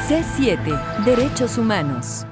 C7, Derechos Humanos.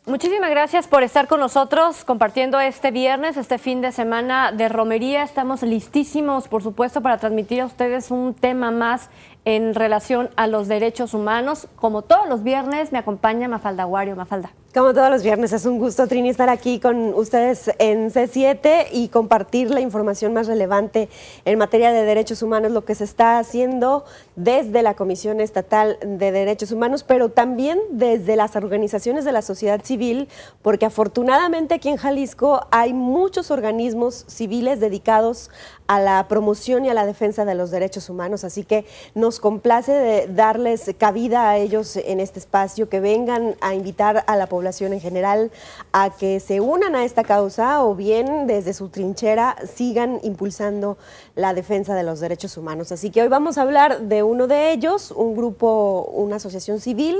Muchísimas gracias por estar con nosotros compartiendo este viernes, este fin de semana de romería. Estamos listísimos, por supuesto, para transmitir a ustedes un tema más en relación a los derechos humanos. Como todos los viernes, me acompaña Mafalda Aguario. Mafalda. Como todos los viernes, es un gusto, Trini, estar aquí con ustedes en C7 y compartir la información más relevante en materia de derechos humanos, lo que se está haciendo desde la Comisión Estatal de Derechos Humanos, pero también desde las organizaciones de la sociedad civil, porque afortunadamente aquí en Jalisco hay muchos organismos civiles dedicados a la promoción y a la defensa de los derechos humanos, así que nos complace darles cabida a ellos en este espacio, que vengan a invitar a la población en general a que se unan a esta causa o bien desde su trinchera sigan impulsando la defensa de los derechos humanos. Así que hoy vamos a hablar de uno de ellos, un grupo, una asociación civil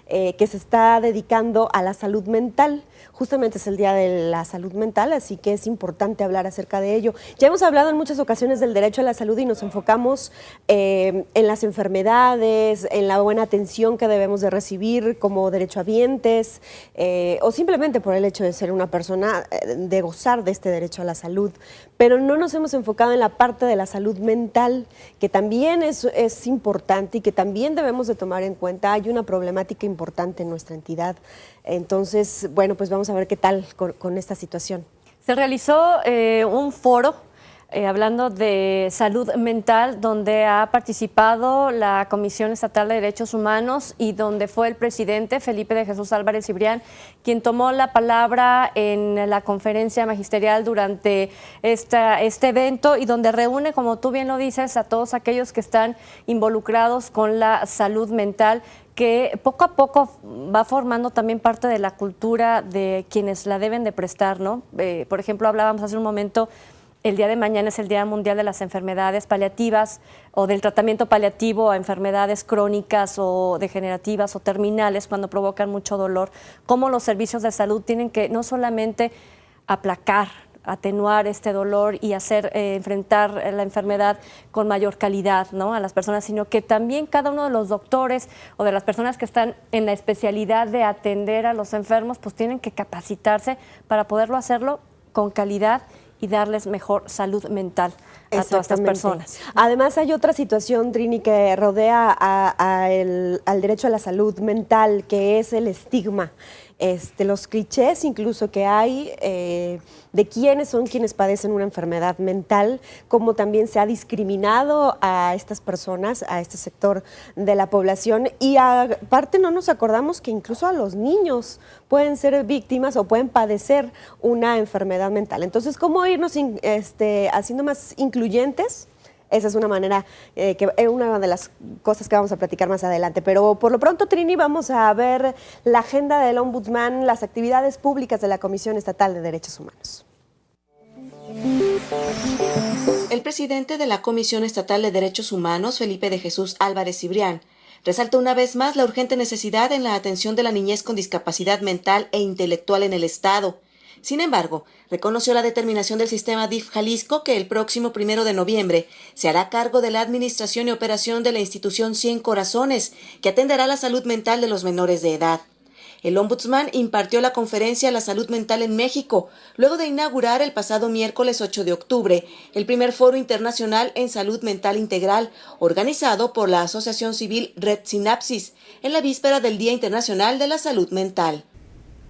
que se está dedicando a la salud mental. Justamente es el Día de la Salud Mental, así que es importante hablar acerca de ello. Ya hemos hablado en muchas ocasiones del derecho a la salud y nos enfocamos en las enfermedades, en la buena atención que debemos de recibir como derechohabientes, o simplemente por el hecho de ser una persona, de gozar de este derecho a la salud. Pero no nos hemos enfocado en la parte de la salud mental, que también es importante y que también debemos de tomar en cuenta. Hay una problemática importante en nuestra entidad. Entonces, bueno, pues vamos a ver qué tal con esta situación. Se realizó un foro hablando de salud mental, donde ha participado la Comisión Estatal de Derechos Humanos y donde fue el presidente Felipe de Jesús Álvarez Cibrián quien tomó la palabra en la conferencia magisterial durante este evento, y donde reúne, como tú bien lo dices, a todos aquellos que están involucrados con la salud mental, que poco a poco va formando también parte de la cultura de quienes la deben de prestar, ¿no? Por ejemplo, hablábamos hace un momento, el día de mañana es el Día Mundial de las Enfermedades Paliativas o del tratamiento paliativo a enfermedades crónicas o degenerativas o terminales cuando provocan mucho dolor. Cómo los servicios de salud tienen que no solamente aplacar, atenuar este dolor y hacer enfrentar la enfermedad con mayor calidad, ¿no?, a las personas, sino que también cada uno de los doctores o de las personas que están en la especialidad de atender a los enfermos, pues tienen que capacitarse para poderlo hacerlo con calidad y darles mejor salud mental a todas estas personas. Además, hay otra situación, Trini, que rodea al derecho a la salud mental, que es el estigma. Los clichés incluso que hay de quiénes son quienes padecen una enfermedad mental, cómo también se ha discriminado a estas personas, a este sector de la población, y aparte no nos acordamos que incluso a los niños pueden ser víctimas o pueden padecer una enfermedad mental. Entonces, ¿cómo irnos haciendo más incluyentes? Esa es una manera, una de las cosas que vamos a platicar más adelante. Pero por lo pronto, Trini, vamos a ver la agenda del Ombudsman, las actividades públicas de la Comisión Estatal de Derechos Humanos. El presidente de la Comisión Estatal de Derechos Humanos, Felipe de Jesús Álvarez Cibrián, resaltó una vez más la urgente necesidad en la atención de la niñez con discapacidad mental e intelectual en el Estado. Sin embargo, reconoció la determinación del sistema DIF Jalisco, que el próximo 1 de noviembre se hará cargo de la administración y operación de la institución 100 Corazones, que atenderá la salud mental de los menores de edad. El Ombudsman impartió la conferencia La Salud Mental en México, luego de inaugurar el pasado miércoles 8 de octubre el primer foro internacional en salud mental integral, organizado por la asociación civil Red Sinapsis, en la víspera del Día Internacional de la Salud Mental.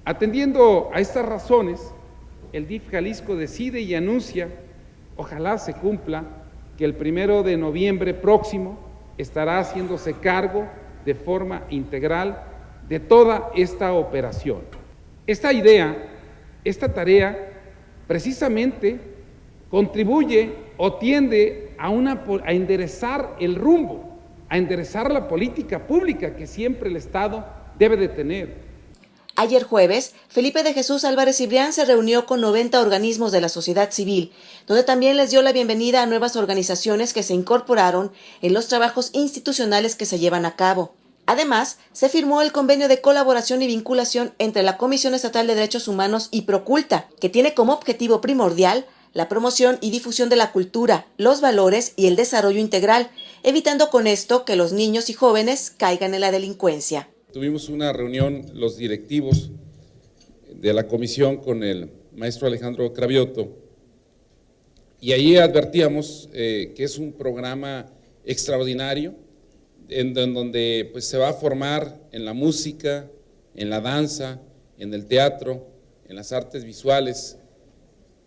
Atendiendo a estas razones, el DIF Jalisco decide y anuncia, ojalá se cumpla, que el 1 de noviembre próximo estará haciéndose cargo de forma integral de toda esta operación. Esta idea, esta tarea, precisamente contribuye o tiende a enderezar el rumbo, a enderezar la política pública que siempre el Estado debe de tener. Ayer jueves, Felipe de Jesús Álvarez Cibrián se reunió con 90 organismos de la sociedad civil, donde también les dio la bienvenida a nuevas organizaciones que se incorporaron en los trabajos institucionales que se llevan a cabo. Además, se firmó el convenio de colaboración y vinculación entre la Comisión Estatal de Derechos Humanos y Proculta, que tiene como objetivo primordial la promoción y difusión de la cultura, los valores y el desarrollo integral, evitando con esto que los niños y jóvenes caigan en la delincuencia. Tuvimos una reunión los directivos de la comisión con el maestro Alejandro Cravioto y ahí advertíamos que es un programa extraordinario en donde pues, se va a formar en la música, en la danza, en el teatro, en las artes visuales,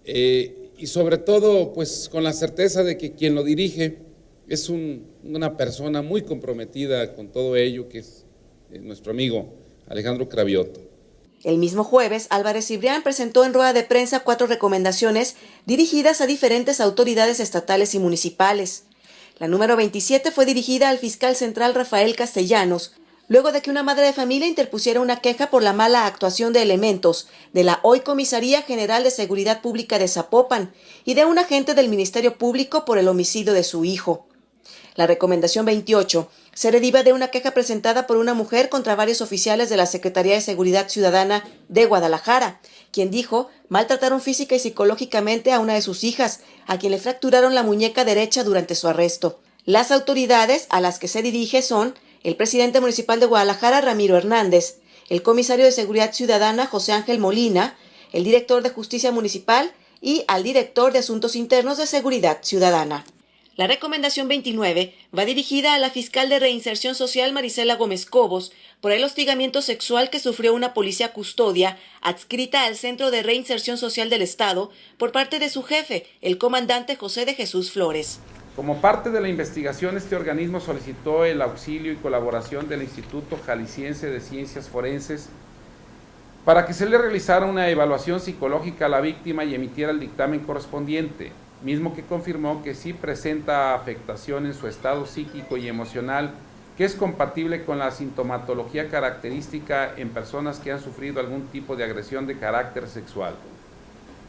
y sobre todo pues con la certeza de que quien lo dirige es una persona muy comprometida con todo ello, que es nuestro amigo Alejandro Cravioto. El mismo jueves, Álvarez Cibrián presentó en rueda de prensa 4 recomendaciones dirigidas a diferentes autoridades estatales y municipales. La número 27 fue dirigida al fiscal central Rafael Castellanos, luego de que una madre de familia interpusiera una queja por la mala actuación de elementos de la hoy Comisaría General de Seguridad Pública de Zapopan y de un agente del Ministerio Público por el homicidio de su hijo. La recomendación 28 se deriva de una queja presentada por una mujer contra varios oficiales de la Secretaría de Seguridad Ciudadana de Guadalajara, quien dijo maltrataron física y psicológicamente a una de sus hijas, a quien le fracturaron la muñeca derecha durante su arresto. Las autoridades a las que se dirige son el presidente municipal de Guadalajara, Ramiro Hernández, el comisario de Seguridad Ciudadana, José Ángel Molina, el director de Justicia Municipal y al director de Asuntos Internos de Seguridad Ciudadana. La recomendación 29 va dirigida a la fiscal de Reinserción Social, Marisela Gómez Cobos, por el hostigamiento sexual que sufrió una policía custodia adscrita al Centro de Reinserción Social del Estado por parte de su jefe, el comandante José de Jesús Flores. Como parte de la investigación, este organismo solicitó el auxilio y colaboración del Instituto Jalisciense de Ciencias Forenses para que se le realizara una evaluación psicológica a la víctima y emitiera el dictamen correspondiente, mismo que confirmó que sí presenta afectación en su estado psíquico y emocional, que es compatible con la sintomatología característica en personas que han sufrido algún tipo de agresión de carácter sexual.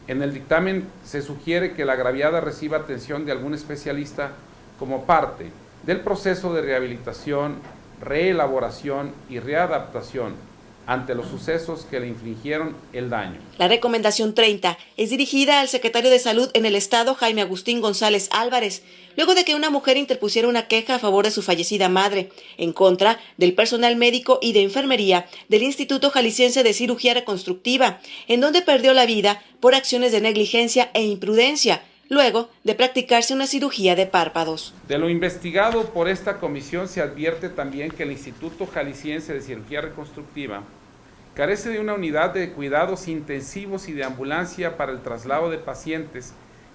En el dictamen se sugiere que la agraviada reciba atención de algún especialista como parte del proceso de rehabilitación, reelaboración y readaptación ante los sucesos que le infligieron el daño. La recomendación 30 es dirigida al secretario de Salud en el Estado, Jaime Agustín González Álvarez, luego de que una mujer interpusiera una queja a favor de su fallecida madre, en contra del personal médico y de enfermería del Instituto Jalisciense de Cirugía Reconstructiva, en donde perdió la vida por acciones de negligencia e imprudencia, luego de practicarse una cirugía de párpados. De lo investigado por esta comisión se advierte también que el Instituto Jalisciense de Cirugía Reconstructiva carece de una unidad de cuidados intensivos y de ambulancia para el traslado de pacientes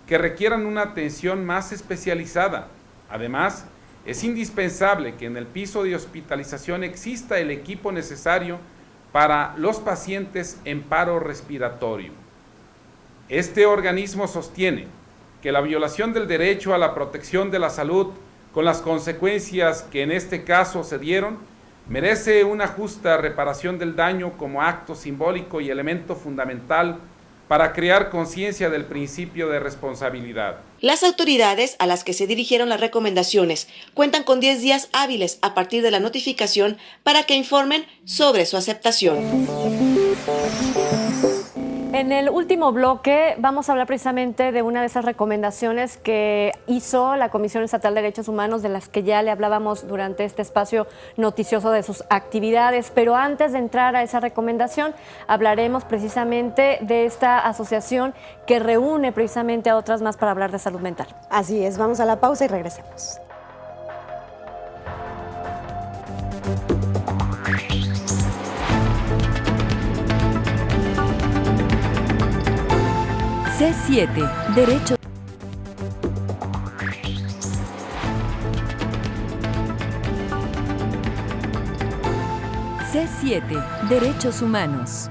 que requieran una atención más especializada. Además, es indispensable que en el piso de hospitalización exista el equipo necesario para los pacientes en paro respiratorio. Este organismo sostiene que la violación del derecho a la protección de la salud, con las consecuencias que en este caso se dieron, merece una justa reparación del daño como acto simbólico y elemento fundamental para crear conciencia del principio de responsabilidad. Las autoridades a las que se dirigieron las recomendaciones cuentan con 10 días hábiles a partir de la notificación para que informen sobre su aceptación. En el último bloque vamos a hablar precisamente de una de esas recomendaciones que hizo la Comisión Estatal de Derechos Humanos, de las que ya le hablábamos durante este espacio noticioso de sus actividades. Pero antes de entrar a esa recomendación, hablaremos precisamente de esta asociación que reúne precisamente a otras más para hablar de salud mental. Así es, vamos a la pausa y regresamos. C7, Derecho. C7, Derechos Humanos.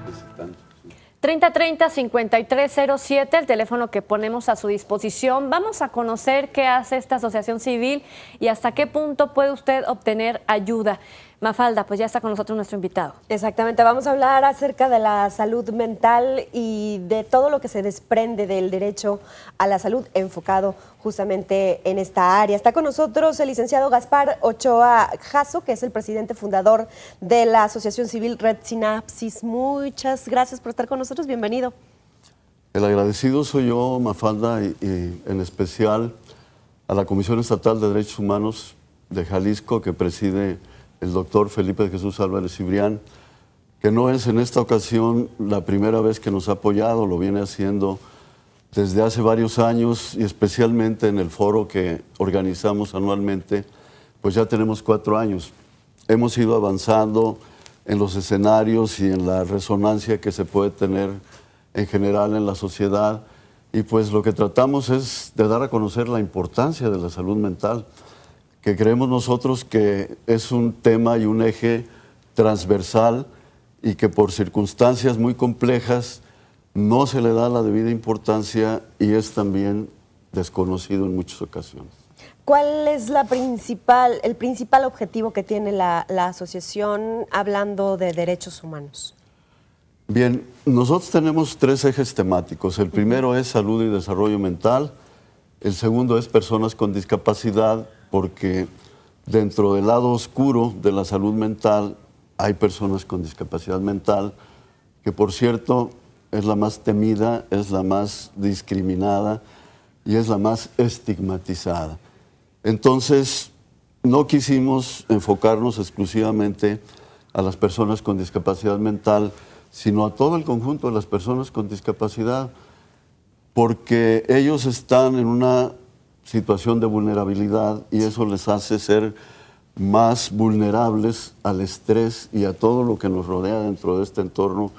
3030-5307, el teléfono que ponemos a su disposición. Vamos a conocer qué hace esta asociación civil y hasta qué punto puede usted obtener ayuda. Mafalda, pues ya está con nosotros nuestro invitado. Exactamente, vamos a hablar acerca de la salud mental y de todo lo que se desprende del derecho a la salud enfocado justamente en esta área. Está con nosotros el licenciado Gaspar Ochoa Jasso, que es el presidente fundador de la Asociación Civil Red Sinapsis. Muchas gracias por estar con nosotros, bienvenido. El agradecido soy yo, Mafalda, y en especial a la Comisión Estatal de Derechos Humanos de Jalisco, que preside el doctor Felipe de Jesús Álvarez Cibrián, que no es en esta ocasión la primera vez que nos ha apoyado, lo viene haciendo desde hace varios años y especialmente en el foro que organizamos anualmente, pues ya tenemos 4 años. Hemos ido avanzando en los escenarios y en la resonancia que se puede tener en general en la sociedad, y pues lo que tratamos es de dar a conocer la importancia de la salud mental, que creemos nosotros que es un tema y un eje transversal y que por circunstancias muy complejas no se le da la debida importancia y es también desconocido en muchas ocasiones. ¿Cuál es el principal objetivo que tiene la asociación hablando de derechos humanos? Bien, nosotros tenemos 3 ejes temáticos. El primero es salud y desarrollo mental. El segundo es personas con discapacidad, porque dentro del lado oscuro de la salud mental hay personas con discapacidad mental, que por cierto es la más temida, es la más discriminada y es la más estigmatizada. Entonces, no quisimos enfocarnos exclusivamente a las personas con discapacidad mental, sino a todo el conjunto de las personas con discapacidad, porque ellos están en una situación de vulnerabilidad y eso les hace ser más vulnerables al estrés y a todo lo que nos rodea dentro de este entorno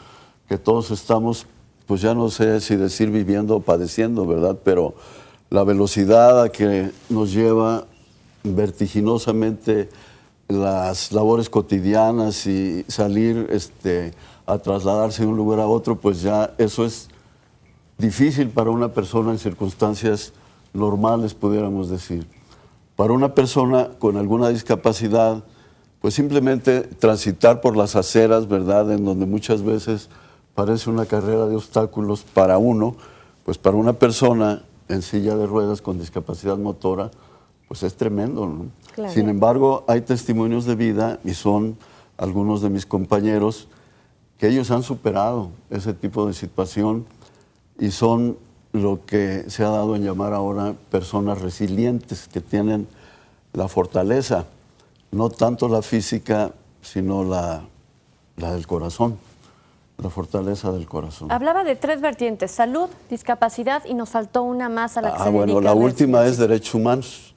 que todos estamos, pues ya no sé si decir viviendo o padeciendo, ¿verdad? Pero la velocidad a que nos lleva vertiginosamente las labores cotidianas y salir a trasladarse de un lugar a otro, pues ya eso es difícil para una persona en circunstancias normales, pudiéramos decir. Para una persona con alguna discapacidad, pues simplemente transitar por las aceras, ¿verdad?, en donde muchas veces parece una carrera de obstáculos para uno, pues para una persona en silla de ruedas con discapacidad motora, pues es tremendo, ¿no? Claro. Sin embargo, hay testimonios de vida, y son algunos de mis compañeros, que ellos han superado ese tipo de situación y son lo que se ha dado en llamar ahora personas resilientes, que tienen la fortaleza, no tanto la física, sino la del corazón, la fortaleza del corazón. Hablaba de 3 vertientes: salud, discapacidad, y nos faltó una más a la que se Bueno, dedica la el última resto. es derechos humanos.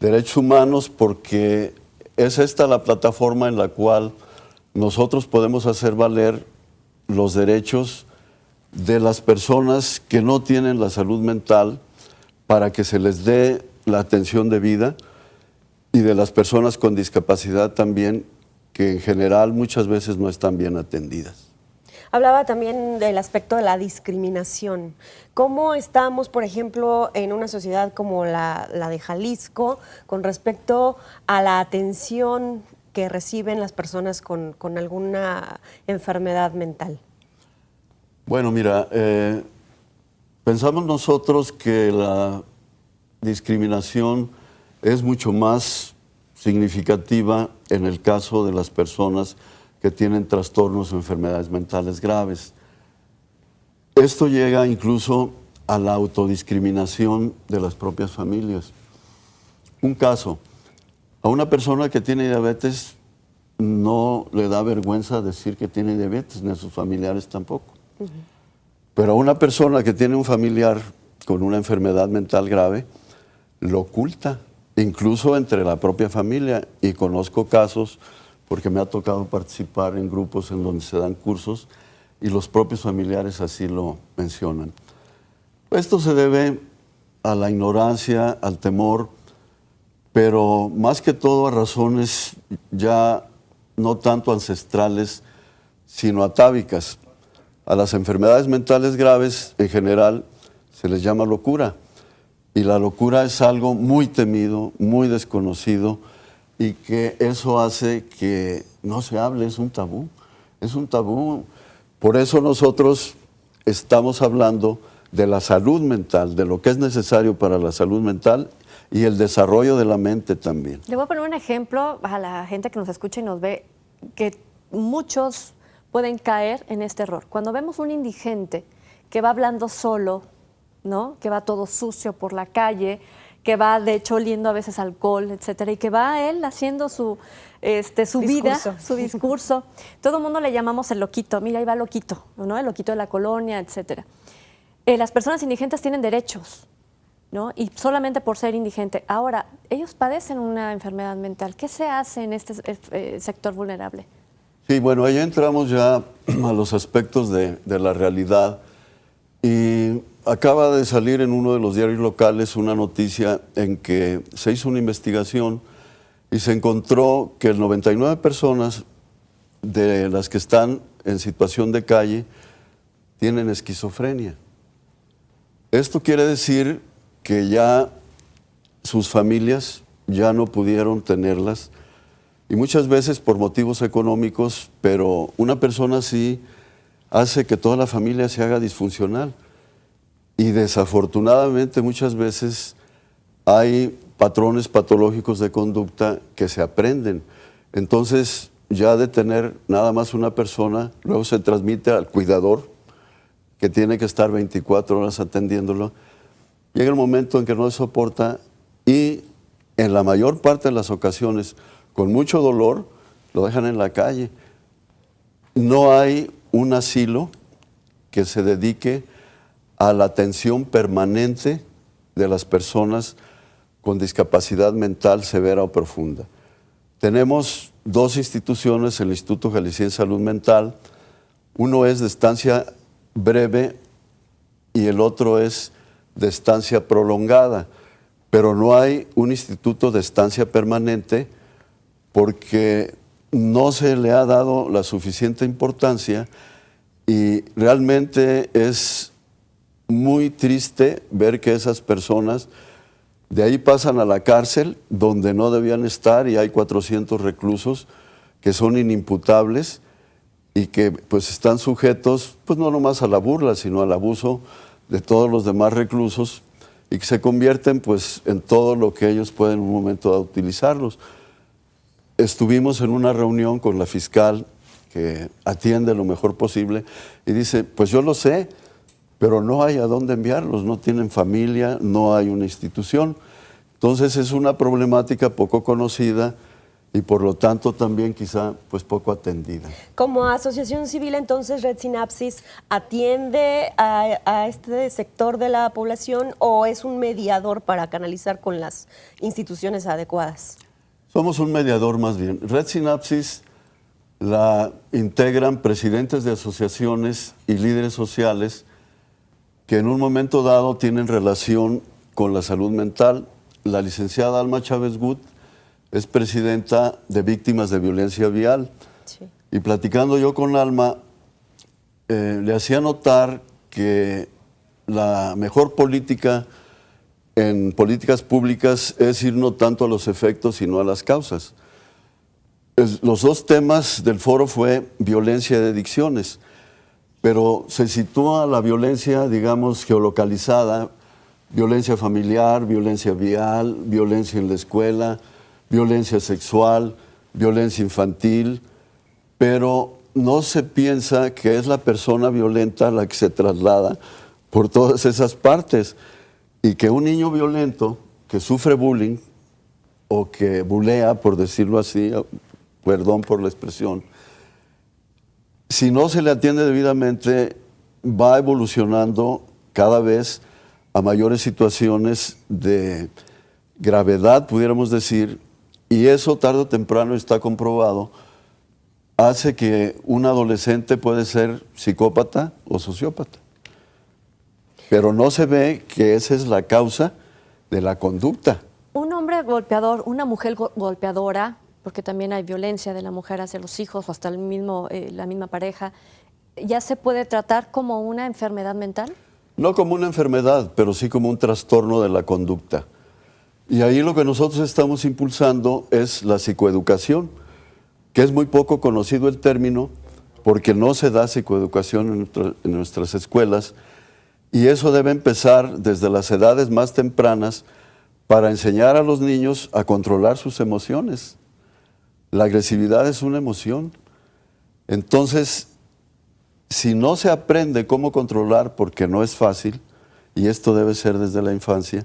Derechos humanos, porque es esta la plataforma en la cual nosotros podemos hacer valer los derechos de las personas que no tienen la salud mental para que se les dé la atención debida, y de las personas con discapacidad también, que en general muchas veces no están bien atendidas. Hablaba también del aspecto de la discriminación. ¿Cómo estamos, por ejemplo, en una sociedad como la de Jalisco con respecto a la atención que reciben las personas con alguna enfermedad mental? Bueno, mira, pensamos nosotros que la discriminación es mucho más significativa en el caso de las personas que tienen trastornos o enfermedades mentales graves. Esto llega incluso a la autodiscriminación de las propias familias. Un caso: a una persona que tiene diabetes no le da vergüenza decir que tiene diabetes, ni a sus familiares tampoco. Pero a una persona que tiene un familiar con una enfermedad mental grave, lo oculta, incluso entre la propia familia. Y conozco casos, porque me ha tocado participar en grupos en donde se dan cursos y los propios familiares así lo mencionan. Esto se debe a la ignorancia, al temor, pero más que todo a razones ya no tanto ancestrales, sino atávicas. A las enfermedades mentales graves, en general, se les llama locura. Y la locura es algo muy temido, muy desconocido, y que eso hace que no se hable, es un tabú. Es un tabú. Por eso nosotros estamos hablando de la salud mental, de lo que es necesario para la salud mental y el desarrollo de la mente también. Le voy a poner un ejemplo a la gente que nos escucha y nos ve, que muchos pueden caer en este error. Cuando vemos un indigente que va hablando solo, ¿no? Que va todo sucio por la calle, que va de hecho oliendo a veces alcohol, etcétera, y que va él haciendo su vida, su discurso. Todo el mundo le llamamos el loquito, mira, ahí va loquito, ¿no? El loquito de la colonia, etcétera. Las personas indigentes tienen derechos, ¿no? Y solamente por ser indigente. Ahora, ellos padecen una enfermedad mental. ¿Qué se hace en este sector vulnerable? Sí, bueno, ahí entramos ya a los aspectos de la realidad. Y acaba de salir en uno de los diarios locales una noticia en que se hizo una investigación y se encontró que el 99 personas de las que están en situación de calle tienen esquizofrenia. Esto quiere decir que ya sus familias ya no pudieron tenerlas, y muchas veces por motivos económicos, pero una persona así hace que toda la familia se haga disfuncional. Y desafortunadamente muchas veces hay patrones patológicos de conducta que se aprenden. Entonces, ya de tener nada más una persona, luego se transmite al cuidador, que tiene que estar 24 horas atendiéndolo. Llega el momento en que no se soporta y en la mayor parte de las ocasiones, con mucho dolor, lo dejan en la calle. No hay un asilo que se dedique a la atención permanente de las personas con discapacidad mental severa o profunda. Tenemos dos instituciones, el Instituto Jalisciense de Salud Mental. Uno es de estancia breve y el otro es de estancia prolongada, pero no hay un instituto de estancia permanente porque no se le ha dado la suficiente importancia, y realmente es muy triste ver que esas personas de ahí pasan a la cárcel donde no debían estar, y hay 400 reclusos que son inimputables y que pues están sujetos pues no nomás a la burla, sino al abuso de todos los demás reclusos, y que se convierten pues en todo lo que ellos pueden en un momento dado utilizarlos. Estuvimos en una reunión con la fiscal que atiende lo mejor posible y dice, pues yo lo sé, pero no hay a dónde enviarlos, no tienen familia, no hay una institución. Entonces es una problemática poco conocida y por lo tanto también quizá pues poco atendida. Como asociación civil, entonces, Red Sinapsis atiende a este sector de la población, ¿o es un mediador para canalizar con las instituciones adecuadas? Somos un mediador más bien. Red Sinapsis la integran presidentes de asociaciones y líderes sociales que en un momento dado tienen relación con la salud mental. La licenciada Alma Chávez Gut es presidenta de Víctimas de Violencia Vial. Sí. Y platicando yo con Alma, le hacía notar que la mejor política en políticas públicas es ir no tanto a los efectos, sino a las causas. Los dos temas del foro fue violencia de adicciones, pero se sitúa la violencia, digamos, geolocalizada, violencia familiar, violencia vial, violencia en la escuela, violencia sexual, violencia infantil, pero no se piensa que es la persona violenta la que se traslada por todas esas partes, y que un niño violento que sufre bullying o que bulea, por decirlo así, perdón por la expresión, si no se le atiende debidamente, va evolucionando cada vez a mayores situaciones de gravedad, pudiéramos decir, y eso tarde o temprano está comprobado, hace que un adolescente puede ser psicópata o sociópata. Pero no se ve que esa es la causa de la conducta. Un hombre golpeador, una mujer golpeadora, porque también hay violencia de la mujer hacia los hijos o hasta la misma pareja, ¿ya se puede tratar como una enfermedad mental? No como una enfermedad, pero sí como un trastorno de la conducta. Y ahí lo que nosotros estamos impulsando es la psicoeducación, que es muy poco conocido el término, porque no se da psicoeducación en nuestras escuelas, y eso debe empezar desde las edades más tempranas para enseñar a los niños a controlar sus emociones. La agresividad es una emoción. Entonces, si no se aprende cómo controlar, porque no es fácil, y esto debe ser desde la infancia,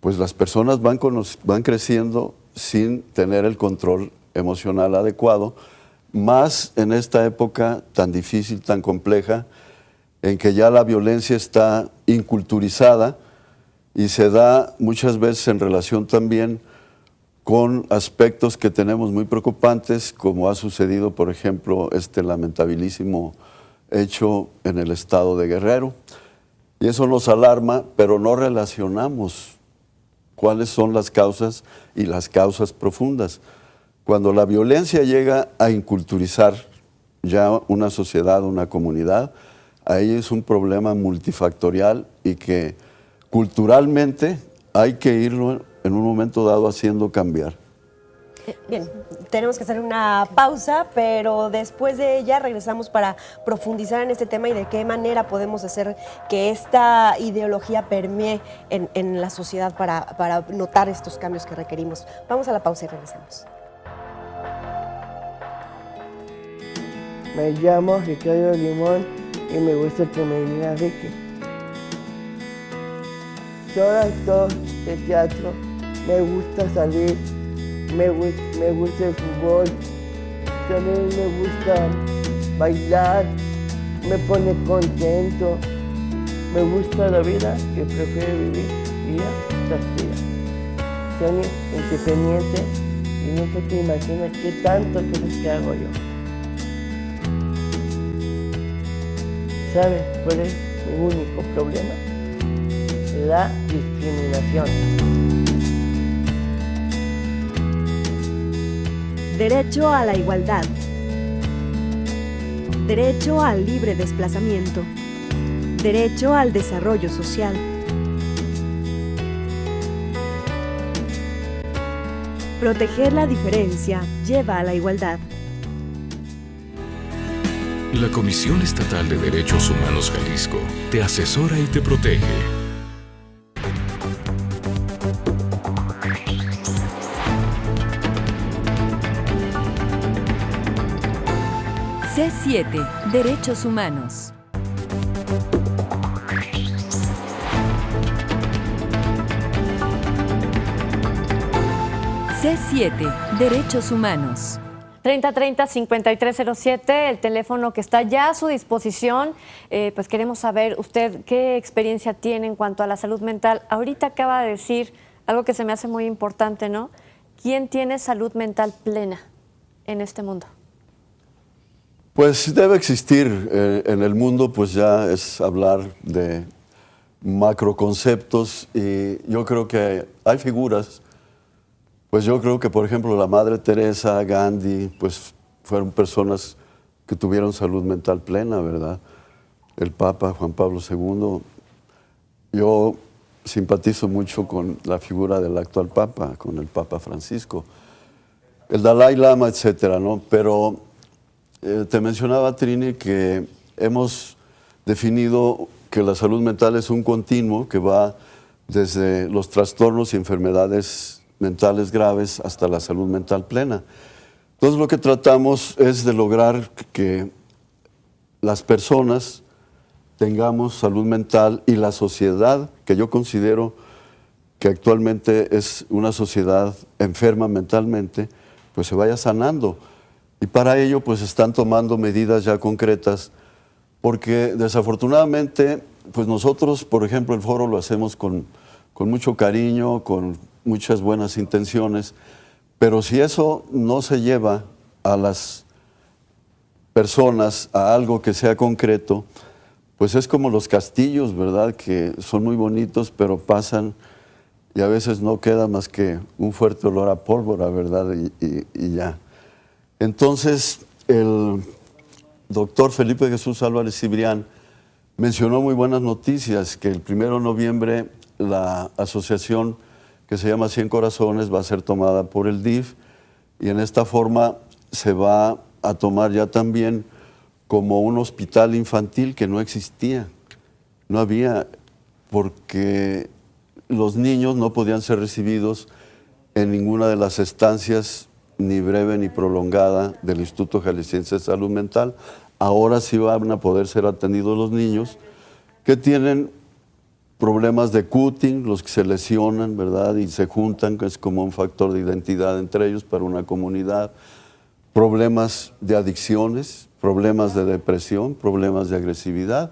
pues las personas van creciendo sin tener el control emocional adecuado, más en esta época tan difícil, tan compleja, en que ya la violencia está inculturizada y se da muchas veces en relación también con aspectos que tenemos muy preocupantes, como ha sucedido, por ejemplo, este lamentabilísimo hecho en el estado de Guerrero. Y eso nos alarma, pero no relacionamos cuáles son las causas y las causas profundas. Cuando la violencia llega a inculturizar ya una sociedad, una comunidad, ahí es un problema multifactorial y que culturalmente hay que irlo en un momento dado haciendo cambiar. Bien, tenemos que hacer una pausa, pero después de ella regresamos para profundizar en este tema y de qué manera podemos hacer que esta ideología permee en la sociedad para notar estos cambios que requerimos. Vamos a la pausa y regresamos. Me llamo Ricardo Limón y me gusta que me diga Ricky. Soy actor de teatro, me gusta salir, me gusta el fútbol, también me gusta bailar, me pone contento, me gusta la vida y prefiero vivir día tras día. Soy independiente y nunca te imaginas qué tanto cosas que hago yo. ¿Sabes cuál es mi único problema? La discriminación. Derecho a la igualdad. Derecho al libre desplazamiento. Derecho al desarrollo social. Proteger la diferencia lleva a la igualdad. La Comisión Estatal de Derechos Humanos Jalisco te asesora y te protege. C7, Derechos Humanos. C7, Derechos Humanos. 3030-5307, el teléfono que está ya a su disposición. Pues queremos saber usted qué experiencia tiene en cuanto a la salud mental. Ahorita acaba de decir algo que se me hace muy importante, ¿no? ¿Quién tiene salud mental plena en este mundo? Pues debe existir en el mundo, pues ya es hablar de macroconceptos y yo creo que hay figuras. Pues yo creo que, por ejemplo, la Madre Teresa, Gandhi, pues fueron personas que tuvieron salud mental plena, ¿verdad? El Papa Juan Pablo II. Yo simpatizo mucho con la figura del actual Papa, con el Papa Francisco. El Dalai Lama, etcétera, ¿no? Pero te mencionaba, Trini, que hemos definido que la salud mental es un continuo que va desde los trastornos y enfermedades mentales graves hasta la salud mental plena. Entonces lo que tratamos es de lograr que las personas tengamos salud mental y la sociedad, que yo considero que actualmente es una sociedad enferma mentalmente, pues se vaya sanando. Y para ello pues están tomando medidas ya concretas, porque desafortunadamente pues nosotros, por ejemplo, el foro lo hacemos con mucho cariño, con muchas buenas intenciones, pero si eso no se lleva a las personas a algo que sea concreto, pues es como los castillos, ¿verdad? Que son muy bonitos, pero pasan y a veces no queda más que un fuerte olor a pólvora, ¿verdad? Y ya. Entonces, el doctor Felipe de Jesús Álvarez Cibrián mencionó muy buenas noticias, que el 1 de noviembre la asociación que se llama 100 Corazones va a ser tomada por el DIF y en esta forma se va a tomar ya también como un hospital infantil que no existía, no había, porque los niños no podían ser recibidos en ninguna de las estancias, ni breve ni prolongada, del Instituto Jalisciense de Salud Mental, ahora sí van a poder ser atendidos los niños que tienen problemas de cutting, los que se lesionan, ¿verdad? Y se juntan, que es como un factor de identidad entre ellos para una comunidad. Problemas de adicciones, problemas de depresión, problemas de agresividad.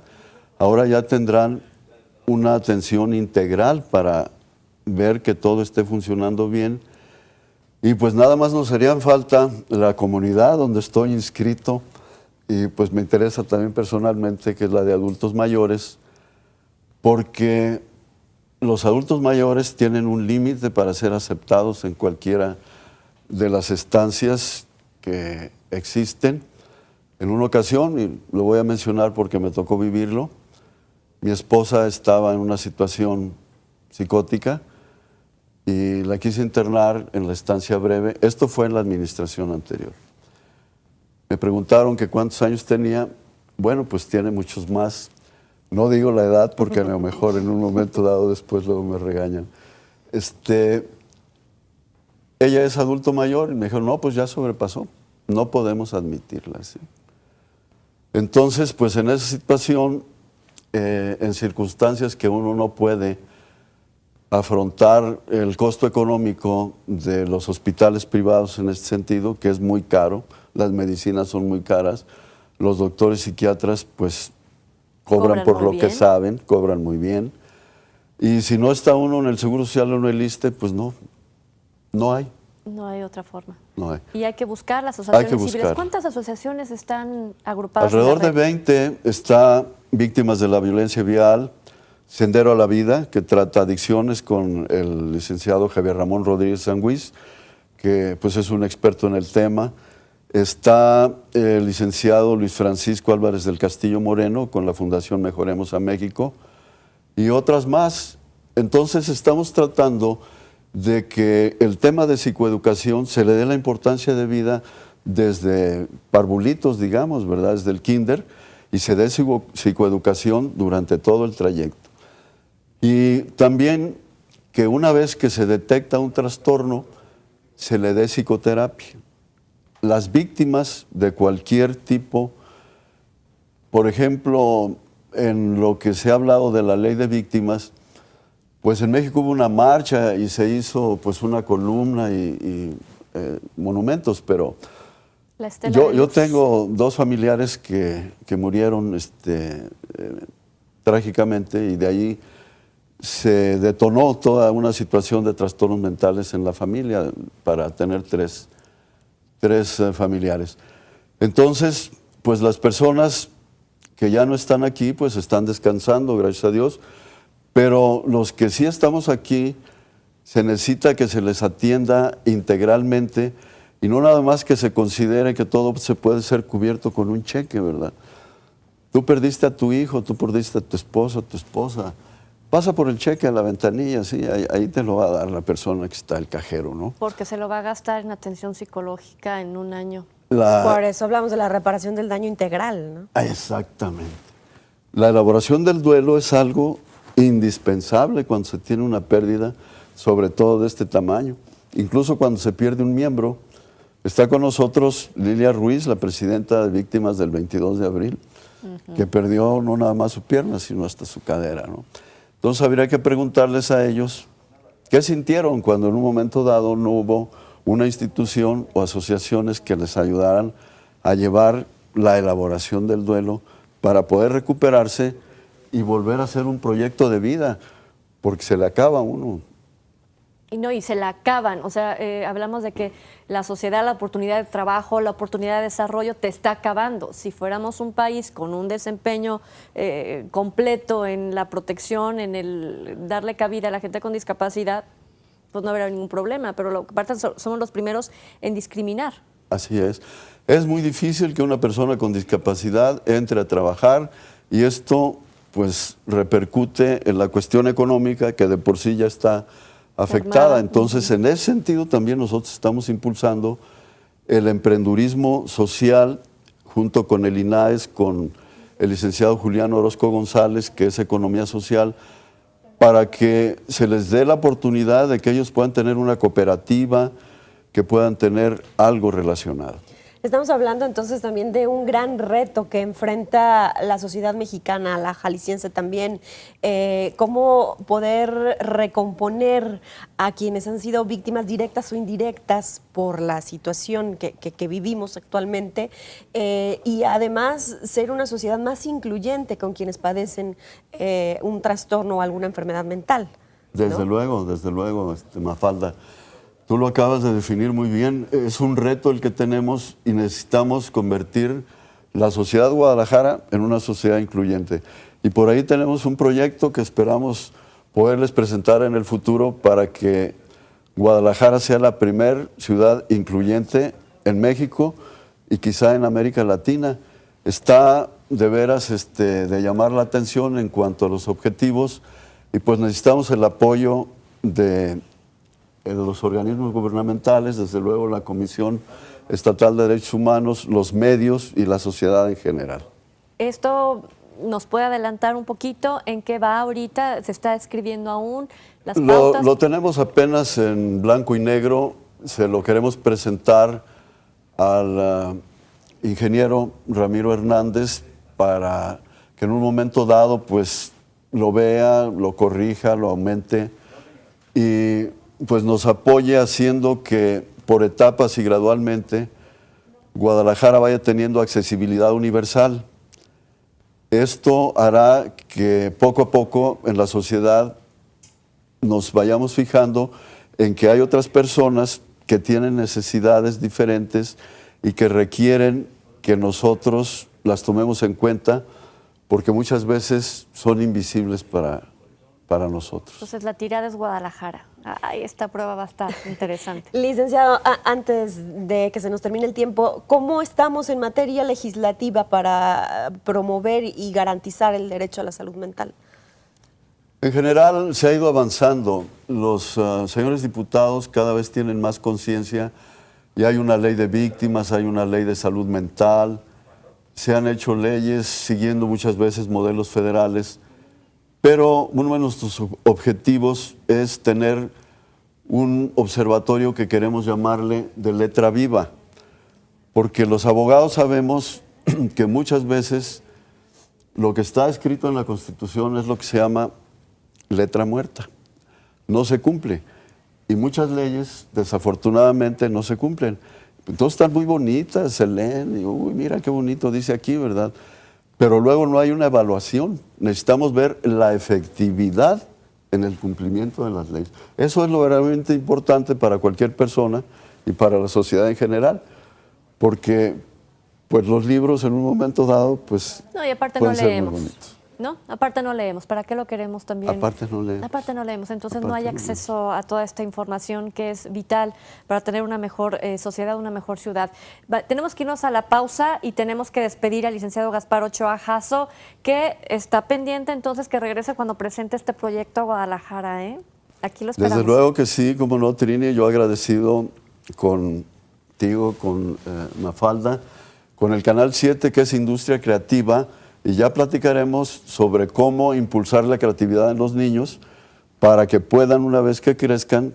Ahora ya tendrán una atención integral para ver que todo esté funcionando bien. Y pues nada más nos harían falta la comunidad donde estoy inscrito, y pues me interesa también personalmente, que es la de adultos mayores, porque los adultos mayores tienen un límite para ser aceptados en cualquiera de las estancias que existen. En una ocasión, y lo voy a mencionar porque me tocó vivirlo, mi esposa estaba en una situación psicótica y la quise internar en la estancia breve. Esto fue en la administración anterior. Me preguntaron que cuántos años tenía. Bueno, pues tiene muchos más. No digo la edad porque a lo mejor en un momento dado después luego me regañan. Ella es adulto mayor y me dijo, no, pues ya sobrepasó. No podemos admitirla, ¿sí? Entonces, pues en esa situación, en circunstancias que uno no puede afrontar el costo económico de los hospitales privados en este sentido, que es muy caro, las medicinas son muy caras, los doctores psiquiatras pues cobran por lo que saben, cobran muy bien, y si no está uno en el Seguro Social o en el ISSSTE, pues no hay. No hay otra forma. No hay. Y hay que buscar las asociaciones civiles. buscar. ¿Cuántas asociaciones están agrupadas? Alrededor en la de red? 20 está Víctimas de la Violencia Vial, Sendero a la Vida, que trata adicciones con el licenciado Javier Ramón Rodríguez Sanguís, que pues es un experto en el tema. Está el licenciado Luis Francisco Álvarez del Castillo Moreno, con la Fundación Mejoremos a México, y otras más. Entonces estamos tratando de que el tema de psicoeducación se le dé la importancia de vida desde parvulitos, digamos, ¿verdad? Desde el kinder, y se dé psicoeducación durante todo el trayecto. Y también que una vez que se detecta un trastorno, se le dé psicoterapia. Las víctimas de cualquier tipo, por ejemplo, en lo que se ha hablado de la ley de víctimas, pues en México hubo una marcha y se hizo pues una columna y monumentos, pero La Estela de yo Luz. tengo dos familiares que murieron trágicamente, y de ahí se detonó toda una situación de trastornos mentales en la familia para tener tres familiares. Entonces, pues las personas que ya no están aquí, pues están descansando, gracias a Dios, pero los que sí estamos aquí, se necesita que se les atienda integralmente y no nada más que se considere que todo se puede ser cubierto con un cheque, ¿verdad? Tú perdiste a tu hijo, tú perdiste a tu esposo, a tu esposa. Pasa por el cheque a la ventanilla, sí, ahí te lo va a dar la persona que está, el cajero, ¿no? Porque se lo va a gastar en atención psicológica en un año. Por eso hablamos de la reparación del daño integral, ¿no? Exactamente. La elaboración del duelo es algo indispensable cuando se tiene una pérdida, sobre todo de este tamaño. Incluso cuando se pierde un miembro. Está con nosotros Lilia Ruiz, la presidenta de Víctimas del 22 de abril, que perdió no nada más su pierna, sino hasta su cadera, ¿no? Entonces habría que preguntarles a ellos qué sintieron cuando en un momento dado no hubo una institución o asociaciones que les ayudaran a llevar la elaboración del duelo para poder recuperarse y volver a hacer un proyecto de vida, porque se le acaba a uno. Y se la acaban. O sea, hablamos de que la sociedad, la oportunidad de trabajo, la oportunidad de desarrollo te está acabando. Si fuéramos un país con un desempeño completo en la protección, en el darle cabida a la gente con discapacidad, pues no habría ningún problema. Pero lo que pasa es que somos los primeros en discriminar. Así es. Es muy difícil que una persona con discapacidad entre a trabajar, y esto pues repercute en la cuestión económica, que de por sí ya está afectada. Entonces, en ese sentido también nosotros estamos impulsando el emprendurismo social junto con el INAES, con el licenciado Julián Orozco González, que es Economía Social, para que se les dé la oportunidad de que ellos puedan tener una cooperativa, que puedan tener algo relacionado. Estamos hablando entonces también de un gran reto que enfrenta la sociedad mexicana, la jalisciense también, cómo poder recomponer a quienes han sido víctimas directas o indirectas por la situación que vivimos actualmente y además ser una sociedad más incluyente con quienes padecen un trastorno o alguna enfermedad mental. Desde luego, Mafalda. Tú lo acabas de definir muy bien. Es un reto el que tenemos y necesitamos convertir la sociedad de Guadalajara en una sociedad incluyente. Y por ahí tenemos un proyecto que esperamos poderles presentar en el futuro para que Guadalajara sea la primer ciudad incluyente en México y quizá en América Latina. Está de veras de llamar la atención en cuanto a los objetivos y pues necesitamos el apoyo de los organismos gubernamentales, desde luego la Comisión Estatal de Derechos Humanos, los medios y la sociedad en general. Esto nos puede adelantar un poquito en qué va ahorita, se está escribiendo aún las pautas. Lo tenemos apenas en blanco y negro, se lo queremos presentar al ingeniero Ramiro Hernández para que en un momento dado pues lo vea, lo corrija, lo aumente y pues nos apoye haciendo que por etapas y gradualmente Guadalajara vaya teniendo accesibilidad universal. Esto hará que poco a poco en la sociedad nos vayamos fijando en que hay otras personas que tienen necesidades diferentes y que requieren que nosotros las tomemos en cuenta porque muchas veces son invisibles para nosotros. Entonces la tirada es Guadalajara. Ay, esta prueba va a estar interesante. Licenciado, antes de que se nos termine el tiempo, ¿cómo estamos en materia legislativa para promover y garantizar el derecho a la salud mental? En general se ha ido avanzando. Los señores diputados cada vez tienen más conciencia y hay una ley de víctimas, hay una ley de salud mental, se han hecho leyes siguiendo muchas veces modelos federales. Pero uno de nuestros objetivos es tener un observatorio que queremos llamarle de letra viva, porque los abogados sabemos que muchas veces lo que está escrito en la Constitución es lo que se llama letra muerta, no se cumple, y muchas leyes desafortunadamente no se cumplen. Entonces están muy bonitas, se leen, y uy, mira qué bonito dice aquí, ¿verdad? Pero luego no hay una evaluación. Necesitamos ver la efectividad en el cumplimiento de las leyes. Eso es lo verdaderamente importante para cualquier persona y para la sociedad en general, porque pues los libros en un momento dado pues no, y aparte pueden no ser leemos. muy bonitos. ¿No? Aparte no leemos. ¿Para qué lo queremos también? Aparte no leemos. Aparte no leemos. Entonces Aparte no hay no acceso a toda esta información que es vital para tener una mejor sociedad, una mejor ciudad. Tenemos que irnos a la pausa y tenemos que despedir al licenciado Gaspar Ochoa Jasso, que está pendiente entonces que regrese cuando presente este proyecto a Guadalajara. Aquí lo esperamos. Desde luego que sí, como no, Trini, yo agradecido contigo, con Mafalda, con el Canal 7, que es Industria Creativa, y ya platicaremos sobre cómo impulsar la creatividad en los niños para que puedan, una vez que crezcan,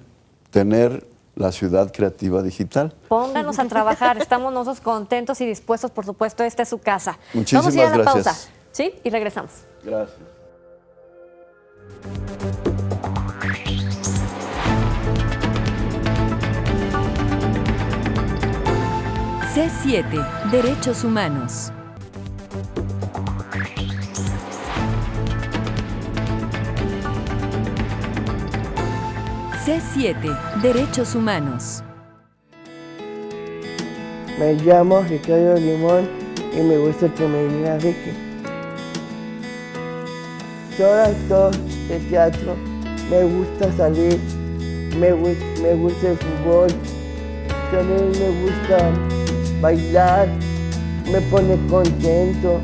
tener la ciudad creativa digital. Pónganos a trabajar, estamos nosotros contentos y dispuestos, por supuesto, esta es su casa. Muchísimas Vamos a ir a la gracias. pausa, ¿sí? Y regresamos. Gracias. C7, Derechos Humanos. C7, Derechos Humanos. Me llamo Ricardo Limón y me gusta que me diga Ricky. Soy actor de teatro, me gusta salir, me gusta el fútbol, también me gusta bailar, me pone contento,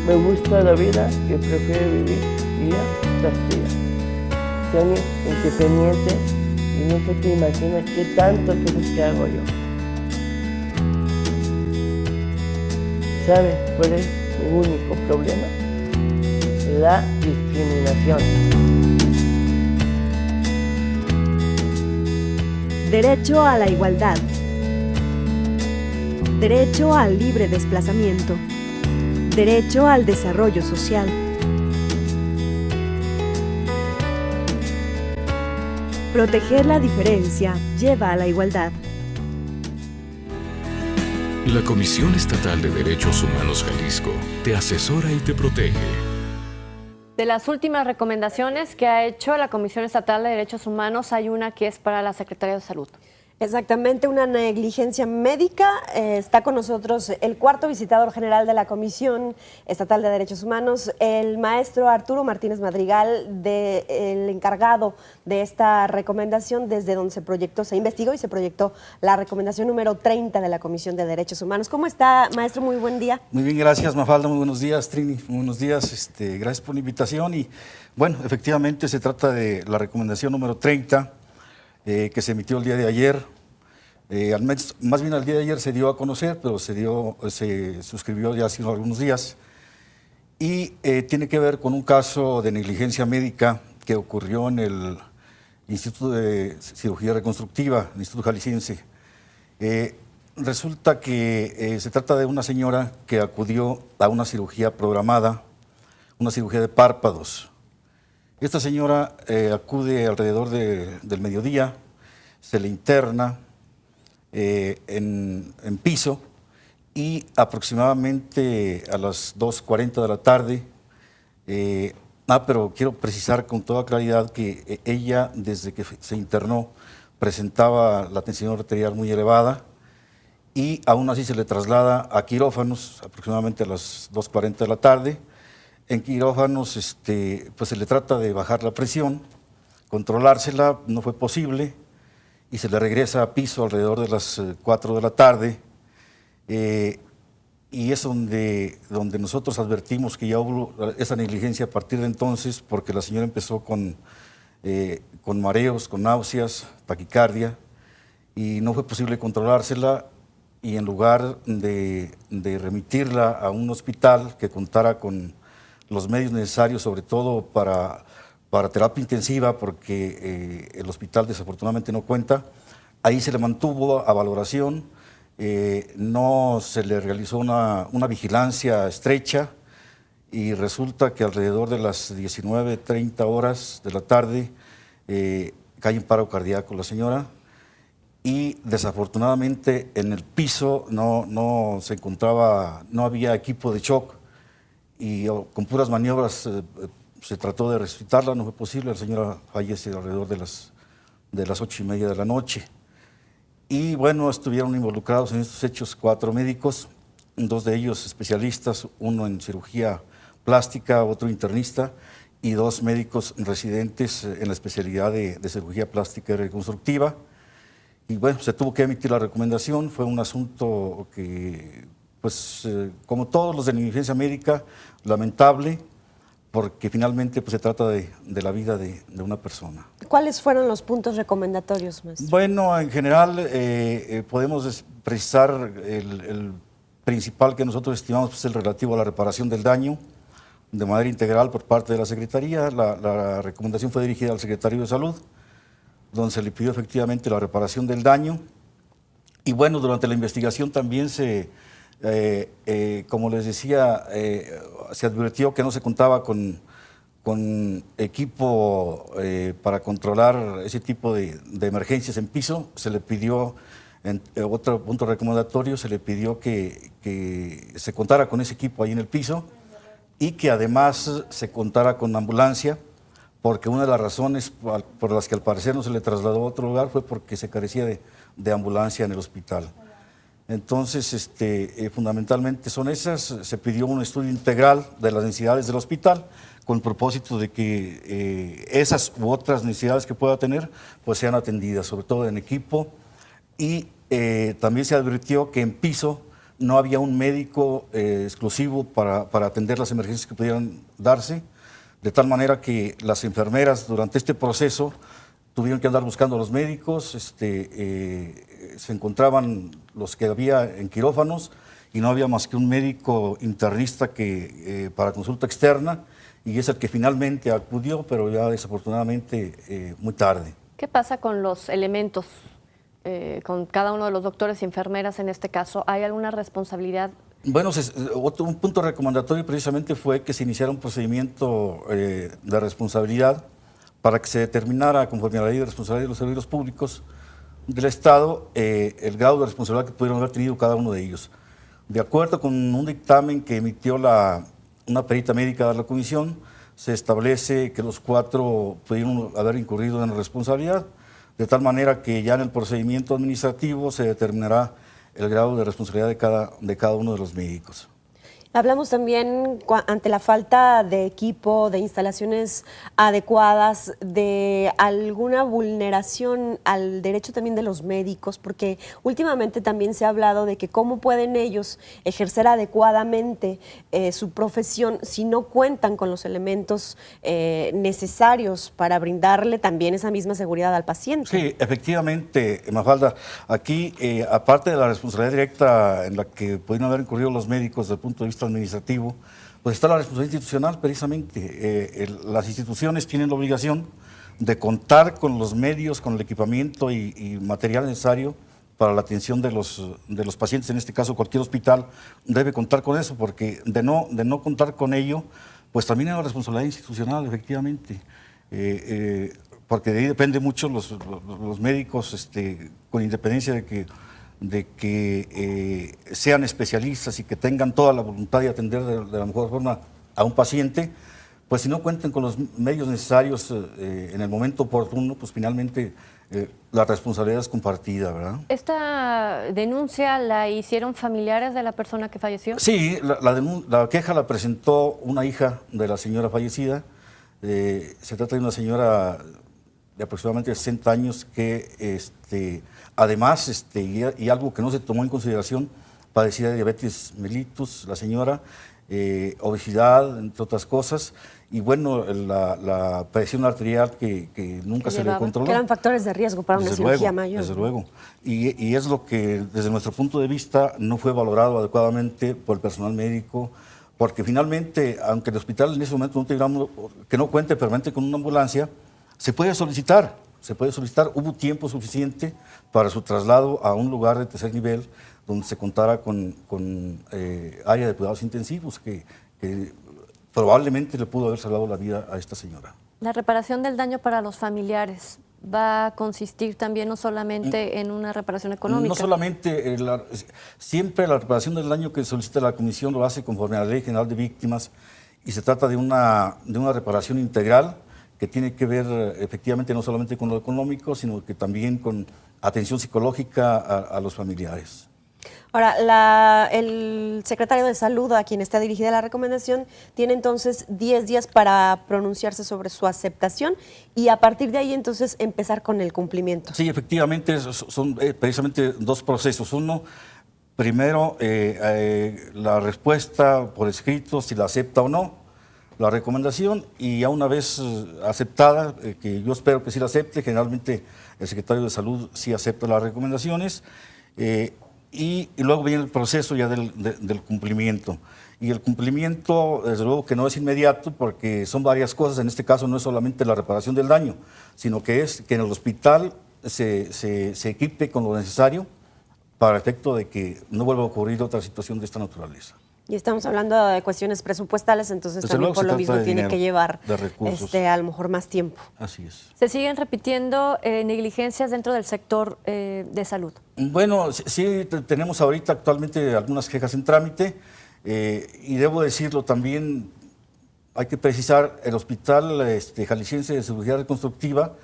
me gusta la vida que prefiero vivir día tras día. Soy independiente y nunca te imaginas qué tantas cosas que hago yo. ¿Sabes cuál es mi único problema? La discriminación. Derecho a la igualdad. Derecho al libre desplazamiento. Derecho al desarrollo social. Proteger la diferencia lleva a la igualdad. La Comisión Estatal de Derechos Humanos Jalisco te asesora y te protege. De las últimas recomendaciones que ha hecho la Comisión Estatal de Derechos Humanos, hay una que es para la Secretaría de Salud. Exactamente, una negligencia médica. Está con nosotros el cuarto visitador general de la Comisión Estatal de Derechos Humanos, el maestro Arturo Martínez Madrigal, el encargado de esta recomendación, desde donde se investigó y se proyectó la recomendación número 30 de la Comisión de Derechos Humanos. ¿Cómo está, maestro? Muy buen día. Muy bien, gracias, Mafalda. Muy buenos días, Trini. Muy buenos días. Gracias por la invitación. Y bueno, efectivamente se trata de la recomendación número 30 que se emitió el día de ayer. Más bien al día de ayer se dio a conocer, pero se suscribió ya hace algunos días. Y tiene que ver con un caso de negligencia médica que ocurrió en el Instituto de Cirugía Reconstructiva, el Instituto Jalisciense. Resulta que se trata de una señora que acudió a una cirugía programada, una cirugía de párpados. Esta señora acude alrededor del mediodía, se le interna en piso y aproximadamente a las 2:40 de la tarde, pero quiero precisar con toda claridad que ella desde que se internó presentaba la tensión arterial muy elevada y aún así se le traslada a quirófanos aproximadamente a las 2:40 de la tarde. En quirófanos pues se le trata de bajar la presión, controlársela, no fue posible, y se le regresa a piso alrededor de las 4 de la tarde, y es donde nosotros advertimos que ya hubo esa negligencia a partir de entonces, porque la señora empezó con mareos, con náuseas, taquicardia, y no fue posible controlársela, y en lugar de remitirla a un hospital que contara con los medios necesarios, sobre todo para terapia intensiva, porque el hospital desafortunadamente no cuenta. Ahí se le mantuvo a valoración, no se le realizó una vigilancia estrecha y resulta que alrededor de las 19:30 horas de la tarde cae en paro cardíaco la señora y desafortunadamente en el piso no se encontraba, no había equipo de shock y con puras maniobras se trató de resucitarla, no fue posible, la señora fallece alrededor de las 8:30 de la noche. Y bueno, estuvieron involucrados en estos hechos 4 médicos, 2 de ellos especialistas, uno en cirugía plástica, otro internista, y 2 médicos residentes en la especialidad de cirugía plástica y reconstructiva. Y bueno, se tuvo que emitir la recomendación, fue un asunto que, pues, como todos los de negligencia médica, lamentable, porque finalmente pues, se trata de la vida de una persona. ¿Cuáles fueron los puntos recomendatorios, maestro? Bueno, en general podemos precisar el principal que nosotros estimamos pues, el relativo a la reparación del daño de manera integral por parte de la Secretaría. La recomendación fue dirigida al Secretario de Salud, donde se le pidió efectivamente la reparación del daño. Y bueno, durante la investigación también como les decía, se advirtió que no se contaba con equipo para controlar ese tipo de emergencias en piso. Se le pidió, en otro punto recomendatorio, se le pidió que se contara con ese equipo ahí en el piso y que además se contara con ambulancia, porque una de las razones por las que al parecer no se le trasladó a otro lugar fue porque se carecía de ambulancia en el hospital. Entonces, fundamentalmente son esas. Se pidió un estudio integral de las necesidades del hospital con el propósito de que esas u otras necesidades que pueda tener pues sean atendidas, sobre todo en equipo. Y también se advirtió que en piso no había un médico exclusivo para atender las emergencias que pudieran darse, de tal manera que las enfermeras durante este proceso tuvieron que andar buscando a los médicos, se encontraban los que había en quirófanos y no había más que un médico internista para consulta externa, y es el que finalmente acudió, pero ya desafortunadamente muy tarde. ¿Qué pasa con los elementos con cada uno de los doctores y enfermeras en este caso? ¿Hay alguna responsabilidad? Bueno, un punto recomendatorio precisamente fue que se iniciara un procedimiento de responsabilidad para que se determinara, conforme a la ley de responsabilidad de los servicios públicos del Estado, el grado de responsabilidad que pudieron haber tenido cada uno de ellos. De acuerdo con un dictamen que emitió una perita médica de la comisión, se establece que los 4 pudieron haber incurrido en responsabilidad, de tal manera que ya en el procedimiento administrativo se determinará el grado de responsabilidad de cada uno de los médicos. Hablamos también ante la falta de equipo, de instalaciones adecuadas, de alguna vulneración al derecho también de los médicos, porque últimamente también se ha hablado de que cómo pueden ellos ejercer adecuadamente su profesión si no cuentan con los elementos necesarios para brindarle también esa misma seguridad al paciente. Sí, efectivamente, Mafalda, aquí aparte de la responsabilidad directa en la que pudieron haber incurrido los médicos desde el punto de vista administrativo, pues está la responsabilidad institucional precisamente. Las instituciones tienen la obligación de contar con los medios, con el equipamiento y material necesario para la atención de los pacientes. En este caso, cualquier hospital debe contar con eso, porque de no contar con ello, pues también hay una responsabilidad institucional, efectivamente. Porque de ahí depende mucho los médicos, con independencia de que sean especialistas y que tengan toda la voluntad de atender de la mejor forma a un paciente, pues si no cuentan con los medios necesarios en el momento oportuno, pues finalmente la responsabilidad es compartida, ¿verdad? ¿Esta denuncia la hicieron familiares de la persona que falleció? Sí, la queja la presentó una hija de la señora fallecida. Se trata de una señora de aproximadamente 60 años que además, y algo que no se tomó en consideración, padecía de diabetes mellitus, la señora, obesidad, entre otras cosas, y bueno, la presión arterial que nunca se le controló. Que eran factores de riesgo para una cirugía mayor. Desde luego. Y es lo que, desde nuestro punto de vista, no fue valorado adecuadamente por el personal médico, porque finalmente, aunque el hospital en ese momento no tuviera, que no cuente permanente con una ambulancia, se puede solicitar, hubo tiempo suficiente para su traslado a un lugar de tercer nivel donde se contara con área de cuidados intensivos que probablemente le pudo haber salvado la vida a esta señora. La reparación del daño para los familiares va a consistir también no solamente en una reparación económica. No solamente, siempre la reparación del daño que solicita la comisión lo hace conforme a la Ley General de Víctimas y se trata de una reparación integral que tiene que ver efectivamente no solamente con lo económico, sino que también con atención psicológica a los familiares. Ahora, el secretario de Salud, a quien está dirigida la recomendación, tiene entonces 10 días para pronunciarse sobre su aceptación y a partir de ahí entonces empezar con el cumplimiento. Sí, efectivamente son precisamente 2 procesos. Uno, primero la respuesta por escrito, si la acepta o no, la recomendación, y ya una vez aceptada, que yo espero que sí la acepte, generalmente el secretario de Salud sí acepta las recomendaciones, y luego viene el proceso ya del cumplimiento. Y el cumplimiento, desde luego que no es inmediato, porque son varias cosas. En este caso no es solamente la reparación del daño, sino que es que en el hospital se equipe con lo necesario para efecto de que no vuelva a ocurrir otra situación de esta naturaleza. Y estamos hablando de cuestiones presupuestales, entonces Desde también luego por lo mismo de tiene dinero, que llevar de recursos. a lo mejor más tiempo. Así es. ¿Se siguen repitiendo negligencias dentro del sector de salud? Bueno, sí tenemos ahorita actualmente algunas quejas en trámite y debo decirlo también, hay que precisar, el Hospital Jalisciense de Cirugía Reconstructiva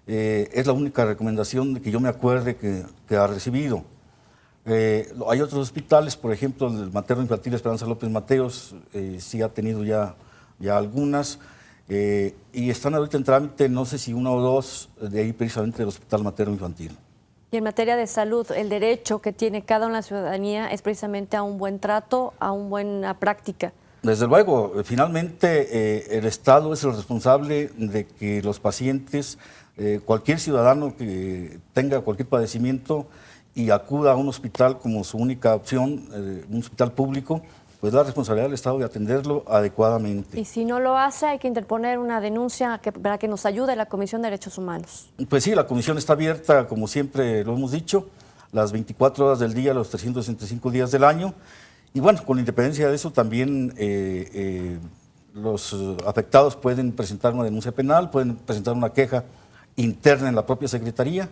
es la única recomendación que yo me acuerde que ha recibido. Hay otros hospitales, por ejemplo, el Materno Infantil Esperanza López Mateos, sí ha tenido ya algunas, y están ahorita en trámite, no sé si 1 o 2, de ahí precisamente del Hospital Materno Infantil. Y en materia de salud, el derecho que tiene cada una de la ciudadanía es precisamente a un buen trato, a una buena práctica. Desde luego, finalmente el Estado es el responsable de que los pacientes, cualquier ciudadano que tenga cualquier padecimiento y acuda a un hospital como su única opción, un hospital público, pues la responsabilidad del Estado de atenderlo adecuadamente. Y si no lo hace, hay que interponer una denuncia para que nos ayude la Comisión de Derechos Humanos. Pues sí, la comisión está abierta, como siempre lo hemos dicho, las 24 horas del día, los 365 días del año. Y bueno, con independencia de eso, también los afectados pueden presentar una denuncia penal, pueden presentar una queja interna en la propia Secretaría.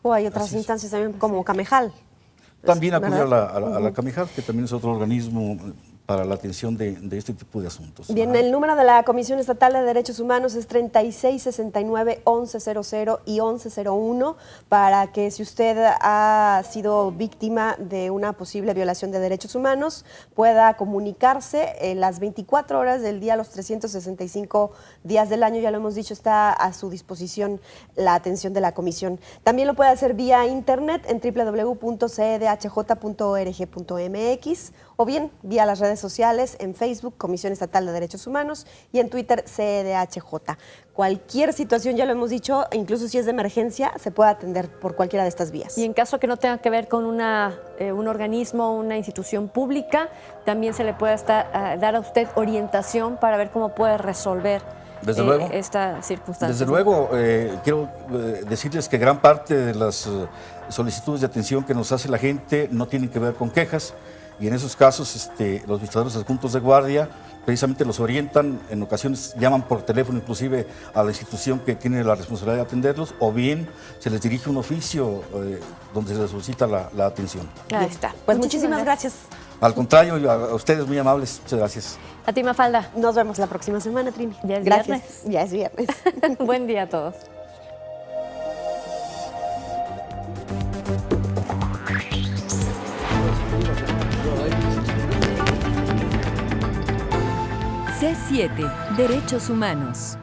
O hay otras instancias también como Camejal. También acudir ¿verdad? a la Camejal, que también es otro organismo para la atención de este tipo de asuntos. Bien, el número de la Comisión Estatal de Derechos Humanos es 3669-1100 y 1101 para que si usted ha sido víctima de una posible violación de derechos humanos pueda comunicarse en las 24 horas del día, los 365 días del año. Ya lo hemos dicho, está a su disposición la atención de la Comisión. También lo puede hacer vía internet en www.cedhj.org.mx o bien vía las redes sociales, en Facebook, Comisión Estatal de Derechos Humanos, y en Twitter, CEDHJ. Cualquier situación, ya lo hemos dicho, incluso si es de emergencia, se puede atender por cualquiera de estas vías. Y en caso que no tenga que ver con un organismo, una institución pública, también se le puede dar a usted orientación para ver cómo puede resolver Desde luego. esta circunstancia. Desde luego, quiero decirles que gran parte de las solicitudes de atención que nos hace la gente no tienen que ver con quejas, y en esos casos los visitadores adjuntos de guardia precisamente los orientan, en ocasiones llaman por teléfono inclusive a la institución que tiene la responsabilidad de atenderlos, o bien se les dirige un oficio donde se les solicita la atención. Ahí está. Pues muchísimas gracias. Al contrario, a ustedes muy amables, muchas gracias. A ti, Mafalda. Nos vemos la próxima semana, Trini. Ya es Gracias. viernes. Ya es viernes. Buen día a todos. C7. Derechos Humanos.